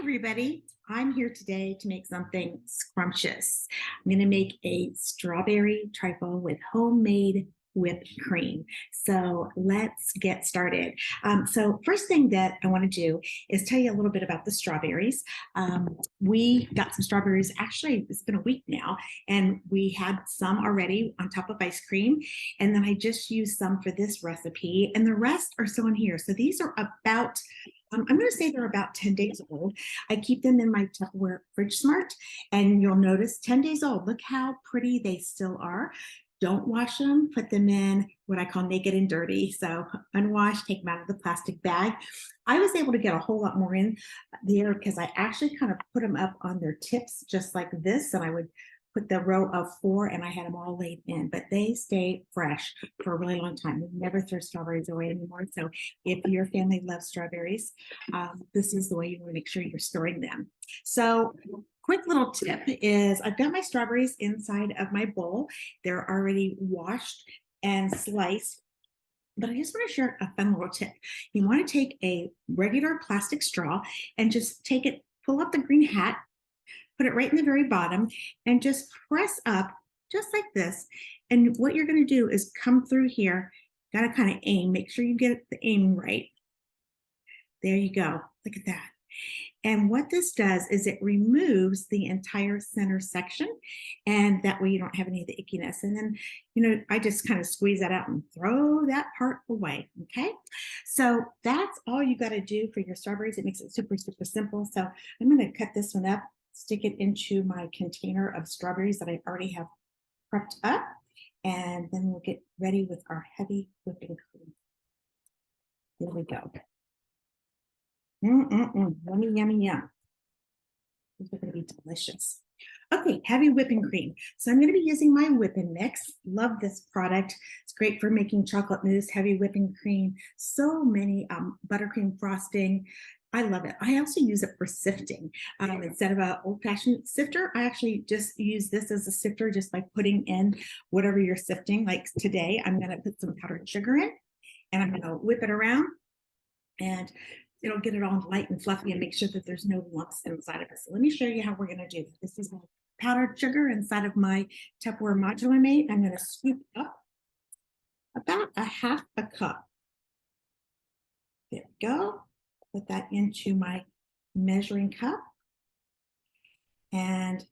everybody. I'm here today to make something scrumptious. I'm going to make a strawberry trifle with homemade whipped cream. So let's get started. So first thing that I want to do is tell you a little bit about the strawberries. We got some strawberries. Actually, it's been a week now, and we had some already on top of ice cream. And then I just used some for this recipe, and the rest are still in here. So these are about I'm going to say they're about 10 days old. I keep them in my Tupperware Fridge Smart, and you'll notice 10 days old. Look how pretty they still are. Don't wash them. Put them in what I call naked and dirty. So unwashed, take them out of the plastic bag. I was able to get a whole lot more in there because I actually kind of put them up on their tips just like this, and I would put the row of 4 and I had them all laid in, but they stay fresh for a really long time. We never throw strawberries away anymore. So if your family loves strawberries, this is the way you want to make sure you're storing them. So quick little tip is I've got my strawberries inside of my bowl. They're already washed and sliced. But I just want to share a fun little tip. You want to take a regular plastic straw and just take it, pull up the green hat, put it right in the very bottom, and just press up just like this. And what you're going to do is come through here. Got to kind of aim. Make sure you get the aim right. There you go. Look at that. And what this does is it removes the entire center section, and that way you don't have any of the ickiness. And then, I just kind of squeeze that out and throw that part away. Okay. So that's all you got to do for your strawberries. It makes it super, super simple. So I'm going to cut this one up, stick it into my container of strawberries that I already have prepped up, and then we'll get ready with our heavy whipping cream. Here we go. Yummy, yummy, yum. These are going to be delicious. Okay, heavy whipping cream. So I'm going to be using my whipping mix. Love this product. It's great for making chocolate mousse, heavy whipping cream, so many buttercream frosting. I love it. I also use it for sifting. Instead of an old-fashioned sifter, I actually just use this as a sifter just by putting in whatever you're sifting. Like today, I'm going to put some powdered sugar in, and I'm going to whip it around, and it'll get it all light and fluffy and make sure that there's no lumps inside of it. So let me show you how we're going to do this. This is my powdered sugar inside of my Tupperware module I made. I'm going to scoop up about a half a cup. There we go. Put that into my measuring cup and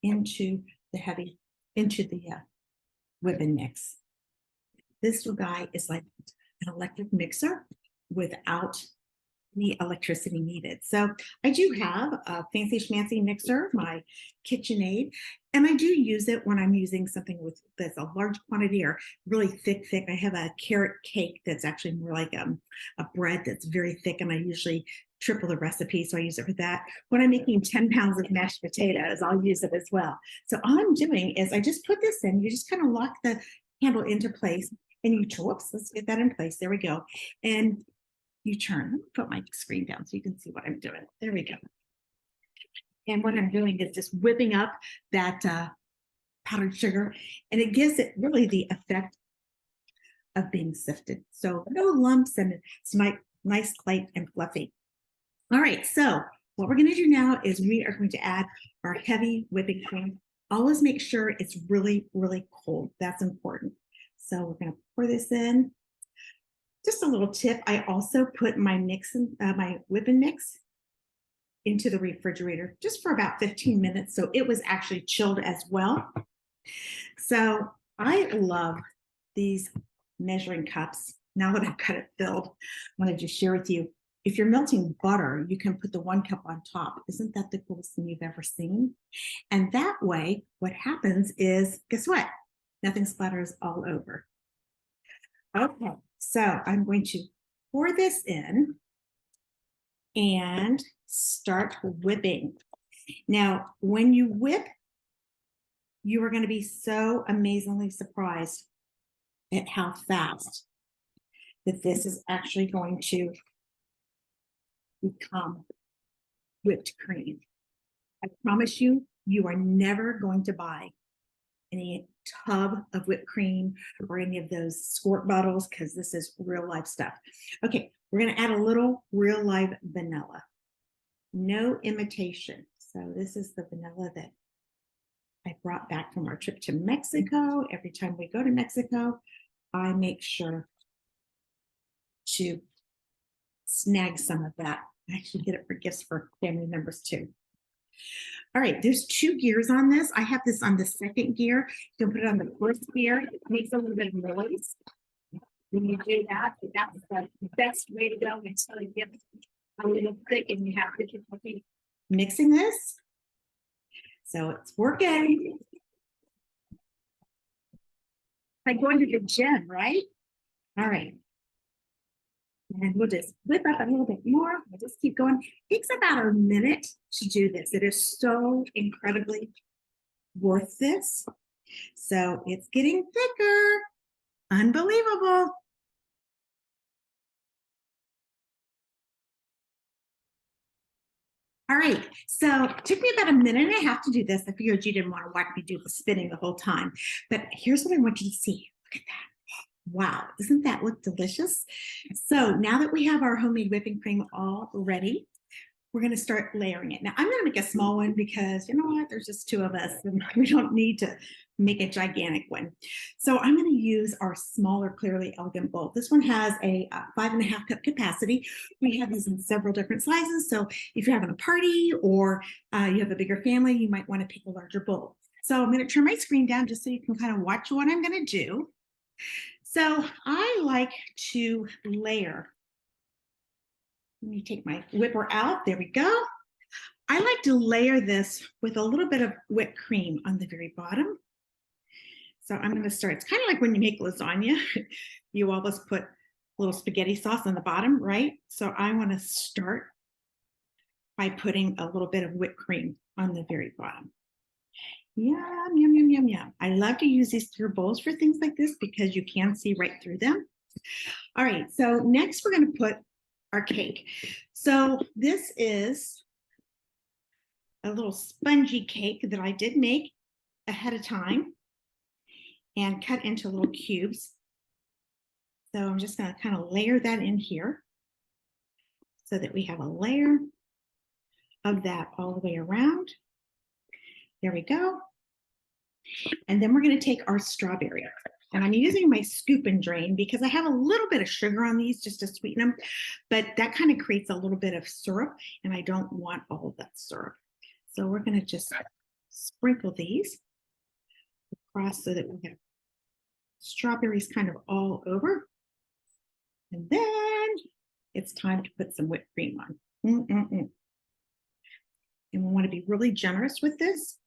into the whipping mix. This little guy is like an electric mixer without the electricity needed. So I do have a fancy schmancy mixer, my KitchenAid, and I do use it when I'm using something that's a large quantity or really thick. I have a carrot cake that's actually more like a bread that's very thick, and I usually triple the recipe, so I use it for that. When I'm making 10 pounds of mashed potatoes, I'll use it as well. So all I'm doing is I just put this in. You just kind of lock the handle into place, and let's get that in place. There we go. And you turn. Let me put my screen down so you can see what I'm doing. There we go. And what I'm doing is just whipping up that powdered sugar, and it gives it really the effect of being sifted. So no lumps, and it's nice, light, and fluffy. All right, so what we're going to do now is we are going to add our heavy whipping cream. Always make sure it's really, really cold. That's important. So we're going to pour this in. Just a little tip, I also put my whipping mix into the refrigerator just for about 15 minutes. So it was actually chilled as well. So I love these measuring cups. Now that I've got it filled, I wanted to share with you. If you're melting butter, you can put the 1 cup on top. Isn't that the coolest thing you've ever seen? And that way, what happens is, guess what? Nothing splatters all over. Okay. So I'm going to pour this in and start whipping. Now, when you whip, you are going to be so amazingly surprised at how fast that this is actually going to become whipped cream. I promise you, you are never going to buy any tub of whipped cream or any of those squirt bottles, because this is real life stuff. Okay, we're going to add a little real live vanilla. No imitation. So this is the vanilla that I brought back from our trip to Mexico. Every time we go to Mexico, I make sure to snag some of that. I actually get it for gifts for family members too. All right, there's 2 gears on this. I have this on the second gear. You can put it on the first gear. It makes a little bit of noise. When you do that, that's the best way to go until it gets a little thick and you have difficulty mixing this. So it's working. Like going to the gym, right? All right. And we'll just whip up a little bit more. We'll just keep going. It takes about a minute to do this. It is so incredibly worth this. So it's getting thicker. Unbelievable. All right, so it took me about a minute and a half to do this. I figured you didn't want to watch me do the spinning the whole time, but here's what I want you to see. Look at that. Wow, doesn't that look delicious? So now that we have our homemade whipping cream all ready, we're going to start layering it. Now I'm going to make a small one because you know what? There's just 2 of us and we don't need to make a gigantic one. So I'm going to use our smaller, clearly elegant bowl. This one has a 5.5 cup capacity. We have these in several different sizes. So if you're having a party or you have a bigger family, you might want to pick a larger bowl. So I'm going to turn my screen down just so you can kind of watch what I'm going to do. So I like to layer. Let me take my whipper out. There we go. I like to layer this with a little bit of whipped cream on the very bottom. So I'm going to start. It's kind of like when you make lasagna. You always put a little spaghetti sauce on the bottom, right? So I want to start by putting a little bit of whipped cream on the very bottom. Yum, yum, yum, yum, yum. I love to use these clear bowls for things like this because you can see right through them. All right, so next we're going to put our cake. So this is a little spongy cake that I did make ahead of time and cut into little cubes. So I'm just going to kind of layer that in here so that we have a layer of that all the way around. There we go. And then we're going to take our strawberry. And I'm using my scoop and drain because I have a little bit of sugar on these just to sweeten them, but that kind of creates a little bit of syrup and I don't want all of that syrup. So we're going to just sprinkle these across so that we have strawberries kind of all over. And then it's time to put some whipped cream on. And we want to be really generous with this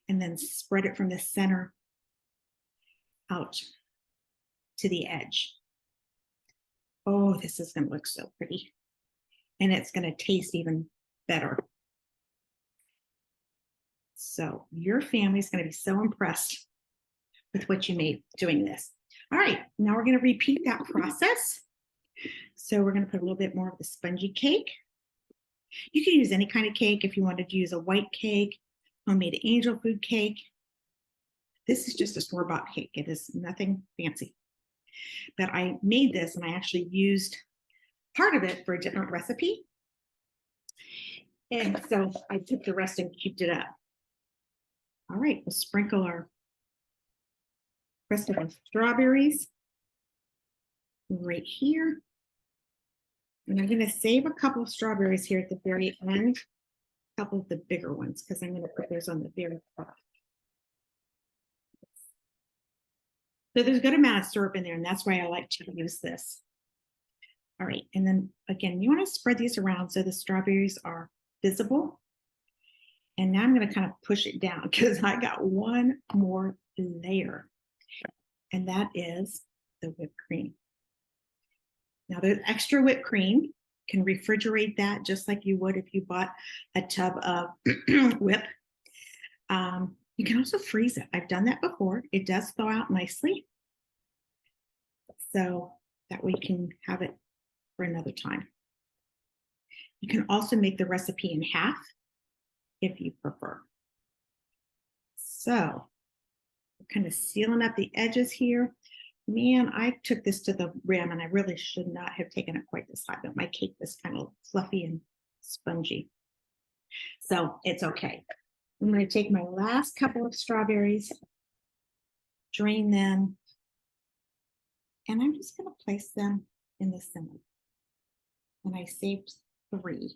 and then spread it from the center out to the edge. Oh, this is going to look so pretty. And it's going to taste even better. So your family is going to be so impressed with what you made doing this. All right, now we're going to repeat that process. So we're going to put a little bit more of the spongy cake. You can use any kind of cake if you wanted to use a white cake, homemade angel food cake. This is just a store-bought cake. It is nothing fancy. But I made this and I actually used part of it for a different recipe. And so I took the rest and cubed it up. All right, we'll sprinkle our rest of our strawberries right here. And I'm going to save a couple of strawberries here at the very end, a couple of the bigger ones, because I'm going to put those on the very top. So there's a good amount of syrup in there, and that's why I like to use this. All right, and then again, you want to spread these around so the strawberries are visible. And now I'm going to kind of push it down because I got one more layer, and that is the whipped cream. Now there's extra whipped cream. You can refrigerate that just like you would if you bought a tub of whip. You can also freeze it. I've done that before. It does thaw out nicely. So that we can have it for another time. You can also make the recipe in half if you prefer. So we're kind of sealing up the edges here. Man, I took this to the rim and I really should not have taken it quite this high, but my cake was kind of fluffy and spongy. So it's okay. I'm going to take my last couple of strawberries, drain them, and I'm just going to place them in the center. And I saved 3,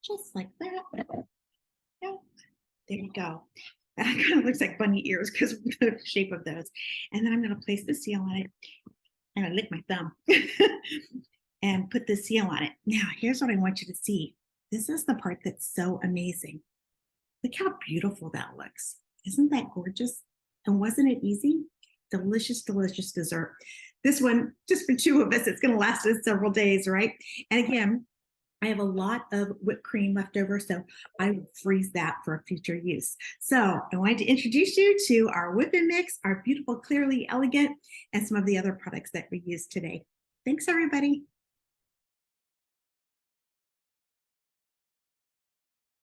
just like that. Yeah, there you go. That kind of looks like bunny ears because of the shape of those. And then I'm going to place the seal on it. I'm going to lick my thumb and put the seal on it. Now, here's what I want you to see. This is the part that's so amazing. Look how beautiful that looks. Isn't that gorgeous? And wasn't it easy? Delicious, delicious dessert. This one, just for 2 of us, it's going to last us several days, right? And again, I have a lot of whipped cream left over, so I will freeze that for future use. So I wanted to introduce you to our whip and mix, our beautiful, clearly elegant, and some of the other products that we use today. Thanks, everybody.